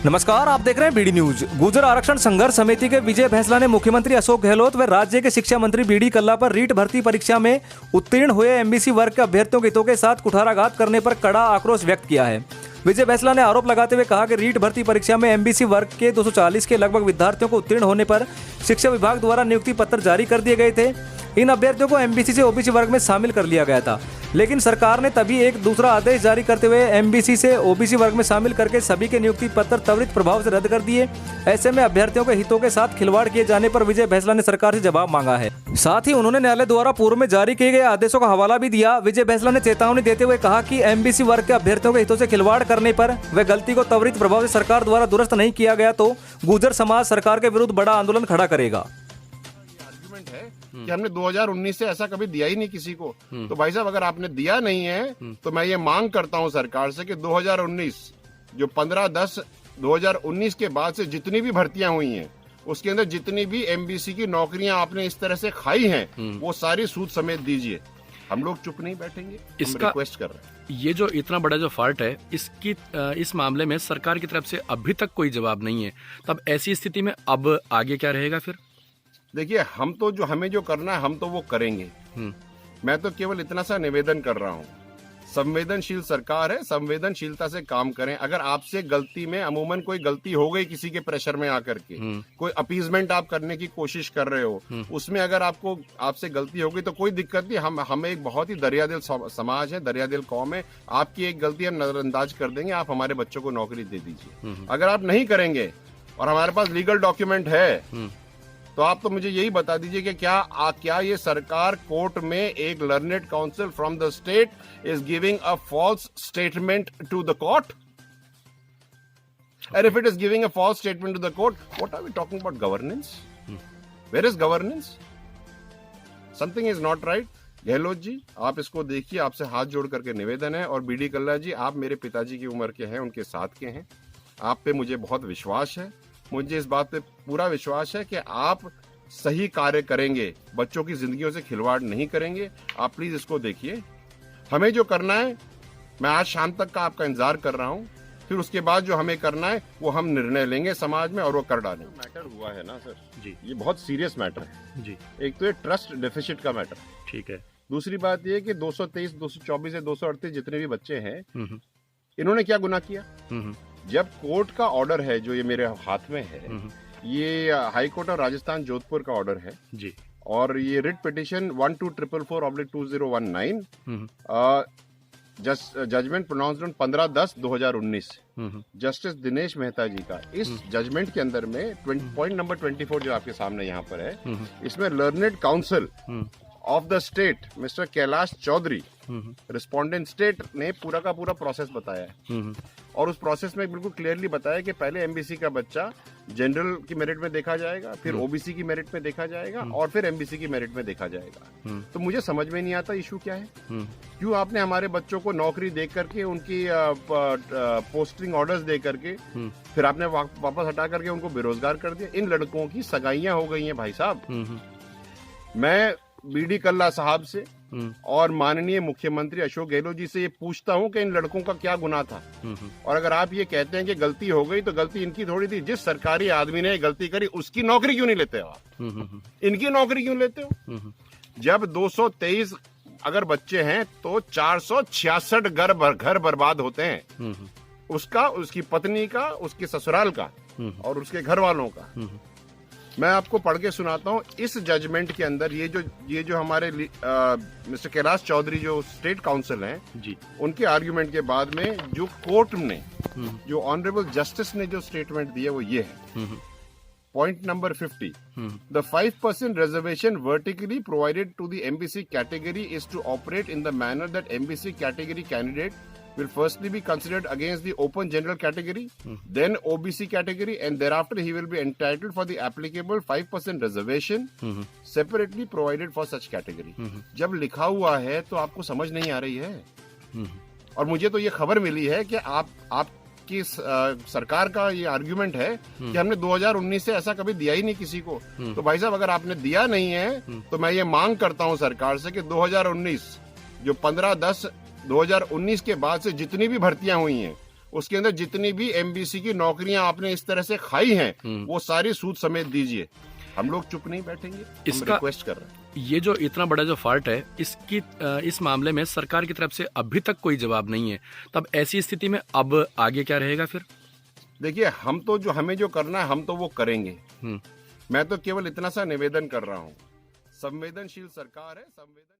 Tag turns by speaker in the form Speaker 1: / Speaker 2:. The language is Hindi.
Speaker 1: नमस्कार, आप देख रहे हैं बीडी न्यूज। गुर्जर आरक्षण संघर्ष समिति के विजय भैंसला ने मुख्यमंत्री अशोक गहलोत व राज्य के शिक्षा मंत्री बीडी कल्ला पर रीट भर्ती परीक्षा में उत्तीर्ण हुए एमबीसी वर्ग के अभ्यर्थियों के हितों के साथ कुठाराघात करने पर कड़ा आक्रोश व्यक्त किया है। विजय भैंसला ने आरोप लगाते हुए कहा कि रीट भर्ती परीक्षा में एमबीसी वर्ग के 240 के लगभग विद्यार्थियों को उत्तीर्ण होने पर शिक्षा विभाग द्वारा नियुक्ति पत्र जारी कर दिए गए थे। इन अभ्यर्थियों को एमबीसी से ओबीसी वर्ग में शामिल कर लिया गया था, लेकिन सरकार ने तभी एक दूसरा आदेश जारी करते हुए एमबीसी से ओबीसी वर्ग में शामिल करके सभी के नियुक्ति पत्र त्वरित प्रभाव से रद्द कर दिए। ऐसे में अभ्यर्थियों के हितों के साथ खिलवाड़ किए जाने पर विजय भैंसला ने सरकार से जवाब मांगा है। साथ ही उन्होंने न्यायालय द्वारा पूर्व में जारी किए गए आदेशों का हवाला भी दिया। विजय भैंसला ने चेतावनी देते हुए कहा कि एमबीसी वर्ग के अभ्यर्थियों के हितों से खिलवाड़ करने पर व गलती को त्वरित प्रभाव से सरकार द्वारा दुरुस्त नहीं किया गया तो गुर्जर समाज सरकार के विरुद्ध बड़ा आंदोलन खड़ा करेगा।
Speaker 2: है कि हमने 2019 से ऐसा कभी दिया ही नहीं किसी को। तो भाई साहब, अगर आपने दिया नहीं है तो मैं ये मांग करता हूं सरकार से कि 2019 जो 15/10/2019 के बाद से जितनी भी भर्तियां हुई हैं उसके अंदर जितनी भी एमबीसी की नौकरियां आपने इस तरह से खाई हैं वो सारी सूद समेत दीजिए। हम लोग चुप नहीं बैठेंगे, इसका रिक्वेस्ट कर रहे हैं।
Speaker 3: ये जो इतना बड़ा जो फॉल्ट है इस मामले में सरकार की तरफ से अभी तक कोई जवाब नहीं है, तब ऐसी स्थिति में अब आगे क्या रहेगा फिर?
Speaker 2: देखिए, हमें जो करना है हम तो वो करेंगे। मैं तो केवल इतना सा निवेदन कर रहा हूँ, संवेदनशील सरकार है, संवेदनशीलता से काम करें। अगर आपसे गलती में अमूमन कोई गलती हो गई किसी के प्रेशर में आकर के, कोई अपीजमेंट आप करने की कोशिश कर रहे हो, उसमें अगर आपसे गलती हो गई तो कोई दिक्कत नहीं। हम एक बहुत ही दरियादिल समाज है, दरियादिल कौम है। आपकी एक गलती हम नजरअंदाज कर देंगे, आप हमारे बच्चों को नौकरी दे दीजिए। अगर आप नहीं करेंगे और हमारे पास लीगल डॉक्यूमेंट है तो आप तो मुझे यही बता दीजिए कि क्या ये सरकार कोर्ट में एक learned counsel from the state is giving a false statement to the court? And if it is giving a false statement to the court, what are we talking about? Governance? Where is governance? Something is not right. Gehlot ji, आप इसको देखिए, आपसे हाथ जोड़ करके निवेदन है। और बीडी कल्ला जी, आप मेरे पिताजी की उम्र के हैं, उनके साथ के हैं। आप पे मुझे बहुत विश्वास है। मुझे इस बात पे पूरा विश्वास है कि आप सही कार्य करेंगे, बच्चों की जिंदगियों से खिलवाड़ नहीं करेंगे। आप प्लीज इसको देखिए। हमें जो करना है, मैं आज शाम तक का आपका इंतजार कर रहा हूँ, फिर उसके बाद जो हमें करना है वो हम निर्णय लेंगे समाज में और वो कर डालेंगे। मैटर हुआ है ना सर जी, ये बहुत सीरियस मैटर है जी। एक तो ये ट्रस्ट डेफिसिट का मैटर, ठीक है। दूसरी बात ये कि 223, 224 या 238 जितने भी बच्चे हैं, इन्होंने क्या गुनाह किया? जब कोर्ट का ऑर्डर है, जो ये मेरे हाथ में है, ये हाई कोर्ट और राजस्थान जोधपुर का ऑर्डर है जी, और ये writ petition 1244/2019 judgment pronounced on 15/10/2019 justice Dinesh Mehta ji का। इस जजमेंट के अंदर में पॉइंट नंबर 24 जो आपके सामने यहाँ पर है, इसमें learned counsel of the state mister Kailash Chaudhary, respondent state ने पूरा का पूरा प्रोसेस बताया है। और उस प्रोसेस में बिल्कुल क्लियरली बताया कि पहले एमबीसी का बच्चा जनरल की मेरिट में देखा जाएगा, फिर ओबीसी की मेरिट में देखा जाएगा, और फिर एमबीसी की मेरिट में देखा जाएगा। तो मुझे समझ में नहीं आता इशू क्या है। क्यों आपने हमारे बच्चों को नौकरी दे करके, उनकी पोस्टिंग ऑर्डर्स दे करके, फिर आपने वापस हटा करके उनको बेरोजगार कर दिया। इन लड़कों की सगाइयां हो गई हैं भाई साहब। मैं बीडी कल्ला साहब से और माननीय मुख्यमंत्री अशोक गहलोत जी से ये पूछता हूं कि इन लड़कों का क्या गुनाह था। और अगर आप ये कहते हैं कि गलती हो गई, तो गलती इनकी थोड़ी थी। जिस सरकारी आदमी ने गलती करी उसकी नौकरी क्यों नहीं लेते हो आप? इनकी नौकरी क्यों लेते हो? जब 223 अगर बच्चे हैं तो 466 घर बर्बाद होते हैं, उसका, उसकी पत्नी का, उसके ससुराल का और उसके घर वालों का। मैं आपको पढ़ के सुनाता हूँ। इस जजमेंट के अंदर ये जो हमारे मिस्टर कैलाश चौधरी जो स्टेट काउंसिल हैं जी, उनके आर्गुमेंट के बाद में जो कोर्ट ने, जो ऑनरेबल जस्टिस ने जो स्टेटमेंट दिया वो ये है। Point number 50, the 5% reservation vertically provided to the MBC category is to operate in the manner that MBC category candidate will firstly be considered against the open general category, then OBC category, and thereafter he will be entitled for the applicable 5% reservation separately provided for such category. जब लिखा हुआ है तो आपको समझ नहीं आ रही है। और मुझे तो ये खबर मिली है कि आपकी सरकार का ये आर्ग्यूमेंट है कि हमने 2019 से ऐसा कभी दिया ही नहीं किसी को। तो भाई साहब, अगर आपने दिया नहीं है तो मैं ये मांग करता हूँ सरकार से कि 2019 जो 15/10/2019 के बाद से जितनी भी भर्तियां हुई हैं उसके अंदर जितनी भी एमबीसी की नौकरियां आपने इस तरह से खाई हैं वो सारी सूद समेत दीजिए। हम लोग चुप नहीं बैठेंगे, हम
Speaker 3: इसका
Speaker 2: रिक्वेस्ट कर रहे हैं।
Speaker 3: ये जो इतना बड़ा जो फॉल्ट है इसकी इस मामले में सरकार की तरफ से अभी तक कोई जवाब नहीं है, तब ऐसी स्थिति में अब आगे क्या रहेगा फिर?
Speaker 2: देखिए, हम तो जो हमें जो करना है हम तो वो करेंगे। मैं तो केवल इतना सा निवेदन कर रहा हूँ, संवेदनशील सरकार है, संवेदन